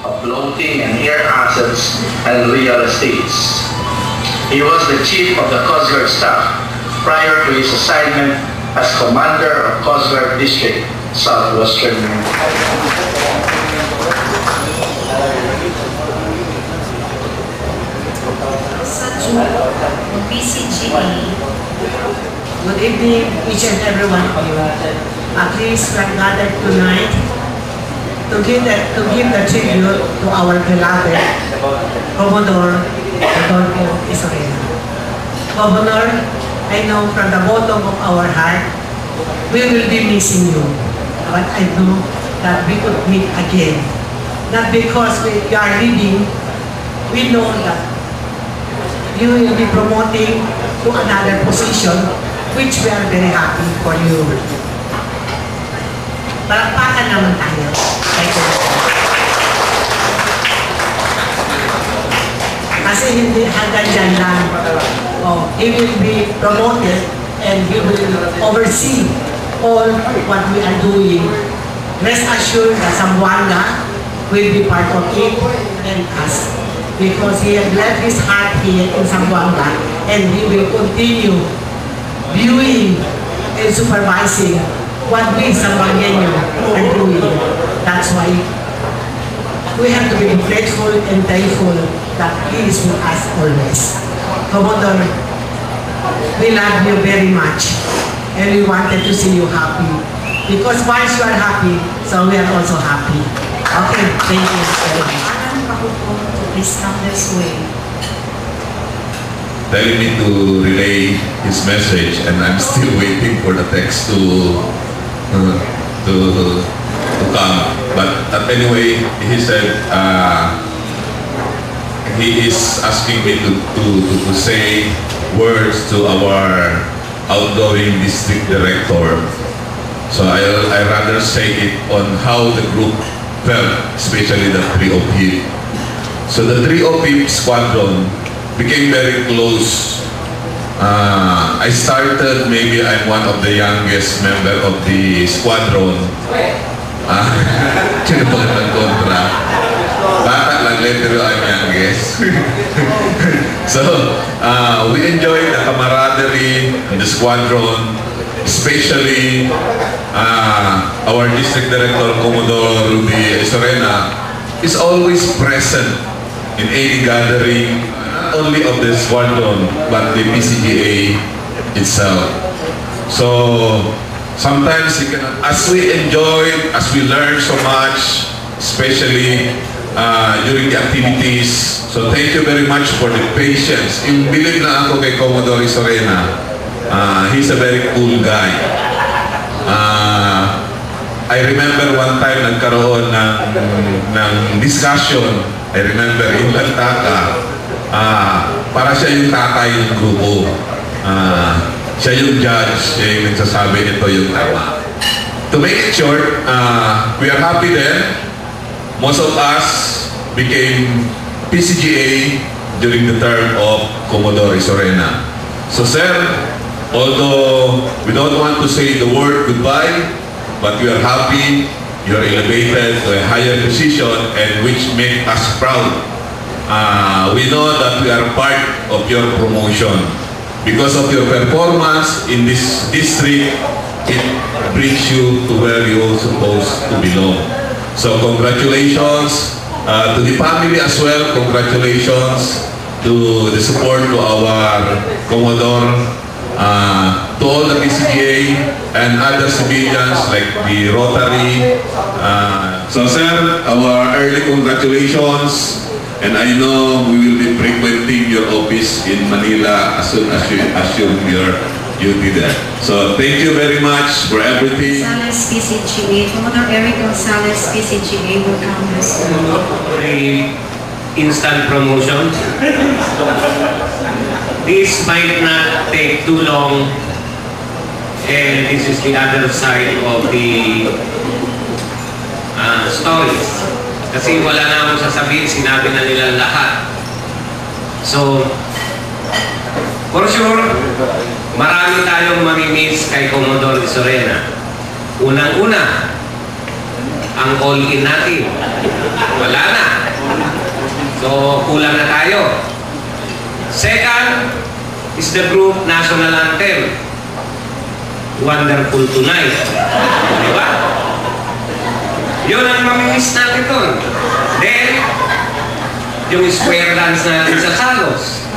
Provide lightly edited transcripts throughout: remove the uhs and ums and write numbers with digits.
of floating and air assets and real estates. He was the chief of the Coast Guard staff prior to his assignment as commander of Coast Guard District, Southwestern. PCGA. Good evening, each and every one of you. At least we are gathered tonight to give the tribute to our beloved Commodore Rodolfo Isorena. Governor, I know from the bottom of our heart, we will be missing you. But I know that we could meet again. Not because we are leaving, we know that you will be promoting to another position, which we are very happy for you. Palakpakan naman tayo. Kasi hindi hanggang dyan lang. He will be promoted and he will oversee all what we are doing. Rest assured that Zamboanga will be part of it and us. Because he has left his heart here in Zamboanga and he will continue viewing and supervising what we Zamboangueño are doing. That's why we have to be grateful and thankful that he is with us always. Commodore, we love you very much and we wanted to see you happy. Because once you are happy, so we are also happy. Okay, thank you so much. Please come this way. Telling me to relay his message, and I'm still waiting for the text to come. But anyway, he said he is asking me to say words to our outgoing district director. So I rather say it on how the group felt, especially the 3OP. So the 3OP squadron became very close. I started, maybe I'm one of the youngest member of the squadron. Sino pa ng kontra? Bata lang, later I'm youngest. So, we enjoyed the camaraderie in the squadron, especially our district director, Commodore Rudy Isorena, is always present in any gathering, not only of the squadron, but the PCGA itself. So, sometimes you cannot, as we enjoy, as we learn so much, especially during the activities. So, thank you very much for the patience. Yung bilib na ako kay Commodore Isorena, he's a very cool guy. I remember one time nagkaroon ng discussion. I remember in Lantaka, para siya yung tatay ng grupo. Siya yung judge, siya yung nagsasabi ito yung tama. To make it short, we are happy then. Most of us became PCGA during the term of Commodore Isorena. So sir, although we don't want to say the word goodbye, but we are happy you're elevated to a higher position and which make us proud. We know that we are part of your promotion. Because of your performance in this district, it brings you to where you're supposed to belong. So congratulations to the family as well. Congratulations to the support to our Commodore, to all the PCGA and other civilians like the Rotary. So sir, our early congratulations, and I know we will be frequenting your office in Manila as soon as you assume your duty there. So thank you very much for everything. Gonzales PCGA, Commodore Eric Gonzales PCGA will come this way. Instant promotion. This might not take too long, and this is the other side of the stories. Kasi wala na akong sasabihin, sinabi na nila lahat. So, for sure, marami tayong mamimiss kay Commodore Isorena. Unang-una, ang all-in natin. Wala na. So, kulang na tayo. Second is the group national anthem. Wonderful Tonight. Di ba? Yun ang mamimiss natin doon. Then, yung square dance natin sa Salos.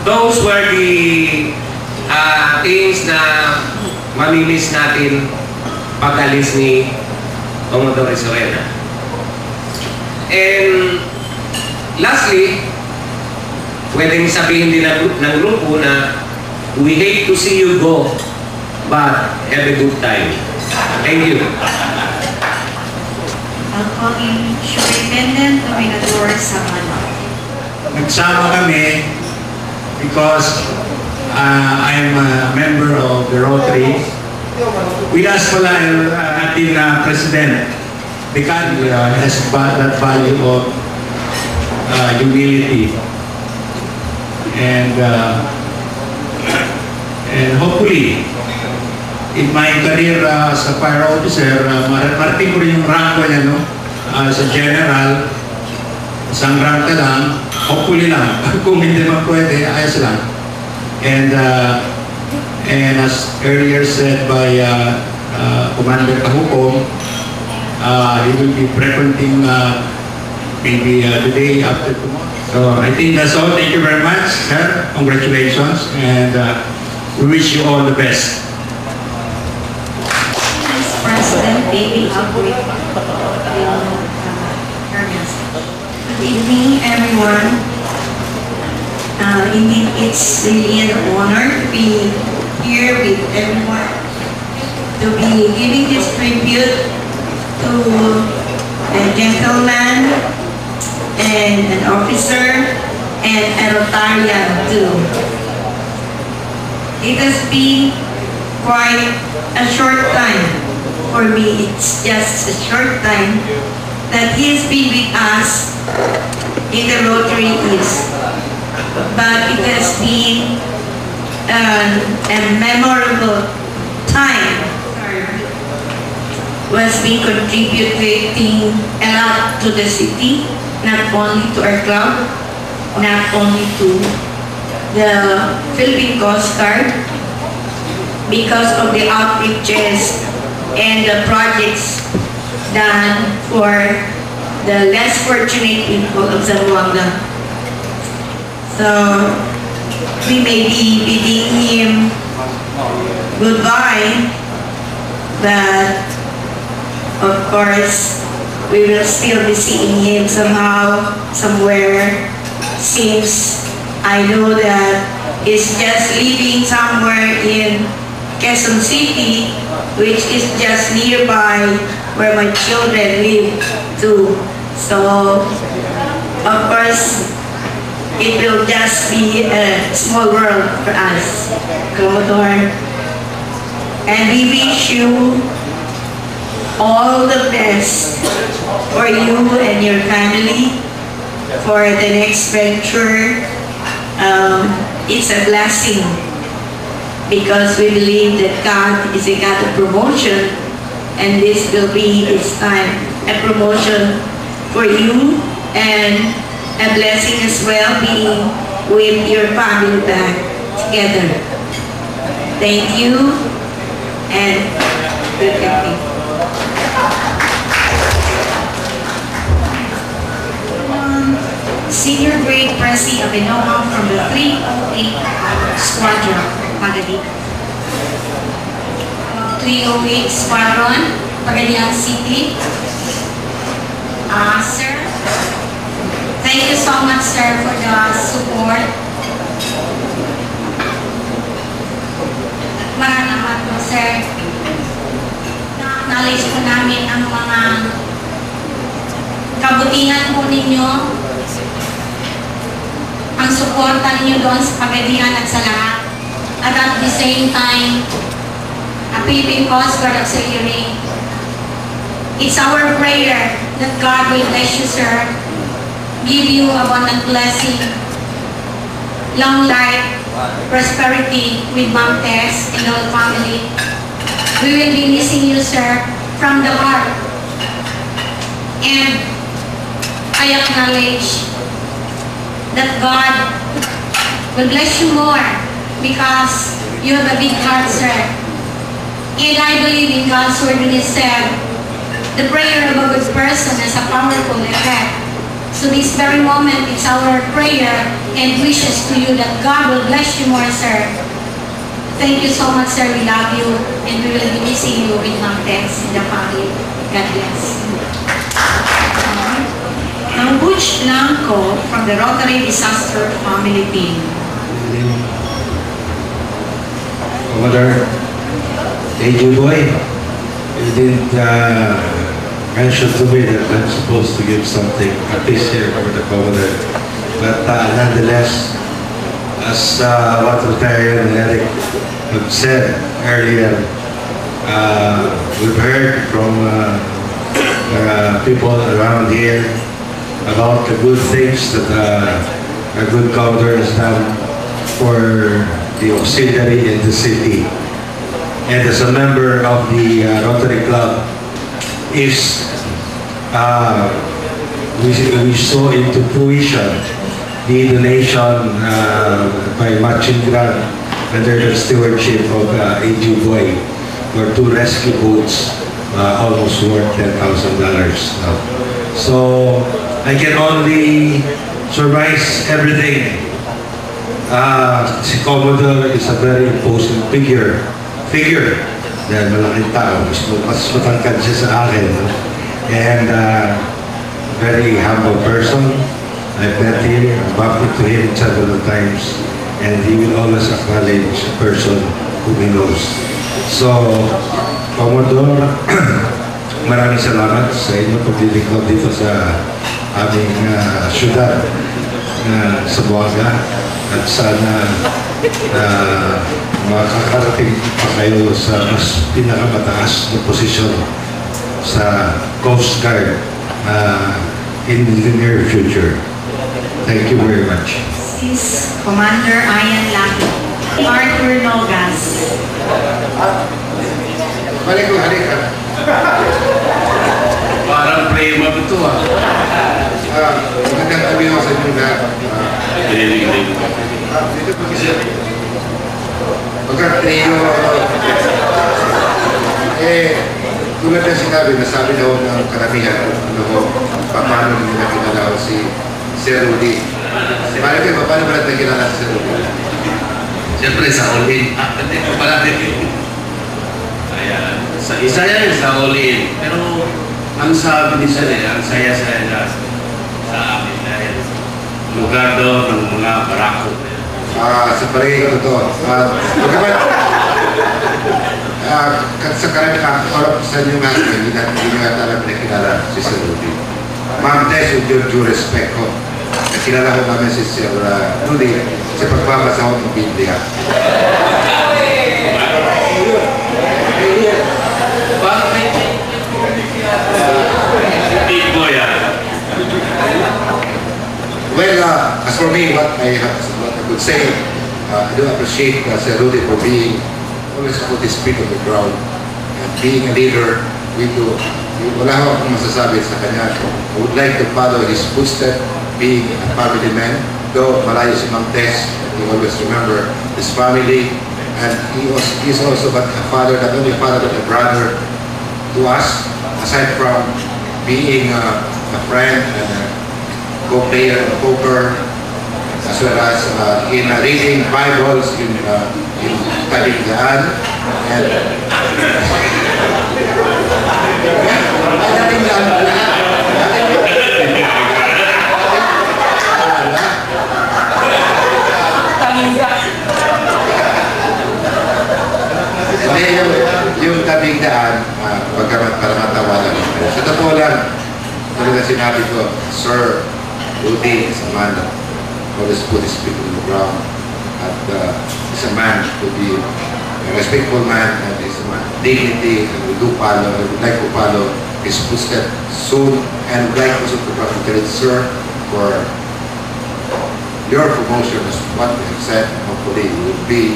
Those were the things na mamimiss natin pag-alis ni Commodore Sorena. And lastly, pwedeng sabihin din ng grupo na we hate to see you go, but have a good time. Thank you. Outgoing Superintendent Dominador Samano. Nagsama kami because I'm a member of the Rotary. With us pala ating President, because has that value of humility. And hopefully, in my career as a fire officer, marating ko rin yung rank ko niya, no? As a general, isang rank ka lang, hopefully lang. Kung hindi man pwede, ayos lang. And as earlier said by Commander Kahukom, he will be frequenting maybe the day after tomorrow. So I think that's all. Thank you very much, sir. Congratulations, and we wish you all the best. Vice President David Albury. Good evening, everyone. Indeed, it's really an honor to be here with everyone, to be giving this tribute to a gentleman and an officer and a Rotarian too. It has been quite a short time for me. It's just a short time that he has been with us in the Rotary East. But it has been a memorable time. Was been contributing a lot to the city, not only to our club, not only to the Philippine Coast Guard, because of the outreaches and the projects done for the less fortunate people of Zamboanga. So we may be bidding him goodbye, but of course we will still be seeing him somehow, somewhere, since I know that he's just living somewhere in Quezon City, which is just nearby where my children live too. So, of course, it will just be a small world for us, Commodore. And we wish you all the best for you and your family for the next venture. It's a blessing because we believe that God is a God of promotion, and this will be this time a promotion for you and a blessing as well, being with your family back together. Thank you and good evening. Senior Grade Presi Abenoha from the 308 Squadron, Magaling. 308 Squadron, Pagadian City. Sir, thank you so much, sir, for the support. Maraming po, sir. Na-acknowledge po namin ang mga kabutihan po ninyo, ang suporta ninyo doon sa Pagadian at sa lahat. At at the same time, a Philippine Coast Guard Auxiliary. It's our prayer that God will bless you, sir, give you abundant blessing, long life, prosperity with Ma'am Tess and all family. We will be missing you, sir, from the heart. And I acknowledge that God will bless you more because you have a big heart, sir. And I believe in God's word when it said, the prayer of a good person has a powerful effect. So this very moment, it's our prayer and wishes to you that God will bless you more, sir. Thank you so much, sir. We love you and we will be missing you with Ma'am Tex in the family. God bless. Now, Butch Blanco from the Rotary Disaster Family Team. Commodore AJ Boy, you didn't mention to me that I'm supposed to give something at least here for the Commodore. But nonetheless, as what Rotarian and Eric have said earlier, we've heard from people around here about the good things that a good Commodore has done for the auxiliary in the city. And as a member of the Rotary Club, we saw into fruition the donation by matching grant under the stewardship of A.G. Boy for 2 rescue boats, almost worth $10,000. So I can only surmise everything. Si Commodore is a very imposing figure dahil malaking tao, mas matangkad siya sa akin, and very humble person. I've met him, bumped to him several times, and he will always acknowledge a person whom he knows. So, Commodore, maraming salamat sa inyong paglilingkod dito sa aming syudad sa Buanga, at sana makakarating pa kayo sa mas pinakamataas na posisyon sa Coast Guard in the near future. Thank you very much. This is Commander Ian Laki. Arthur Nogas. Balik ka. Parang prema ito Magandang gabi ako sa inyo lahat. Dito po kasi pagka-trio, tulad na sinabi, nasabi na ho ng karamihan, paano nila kinala si Sir Rudy. Paano ba natin kinala si Sir Rudy? Siyempre sa all-in. Ayan. Isa yan sa all-in. Pero ang sabi ni Sir, ang saya-saya na sa amin dahil lugar doon ng mga barako. Sa paligid ko ito. Sa karamihan, sa inyo nga, hindi nga talaga nakilala si Sir Rudy. Ma'am Tess, with your due respect ko, nakilala ko namin si Sir Rudy sa pagbabasa ko ng Biblia. Well, as for me, what I could say, I do appreciate Sir Rudy for being always put his feet on the ground and being a leader. Wala akong masasabi sa kanya. I would like to follow his footsteps, being a family man. Though malayo si Ma'am Tess, he always remember his family, and he's also but a father, not only father but a brother to us, aside from being a friend and a co-player in poker, as well as in reading Bibles, in studying Daan, and yung tabing daan, para matawa lang. Sa totoo lang, talaga sinabi ko, Sir Rudy is a man that always put his feet on the ground, at is a man to be a respectful man, and is a man of dignity, and we would like to follow his footsteps soon, and would like also to congratulate Sir for your promotion, as what we have said. Hopefully you will be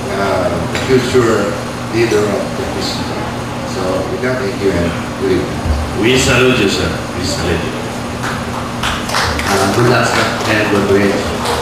the future leader of the Christian. So with that, thank you and good evening. We salute you, sir. We salute you. Good luck, sir, and good wish.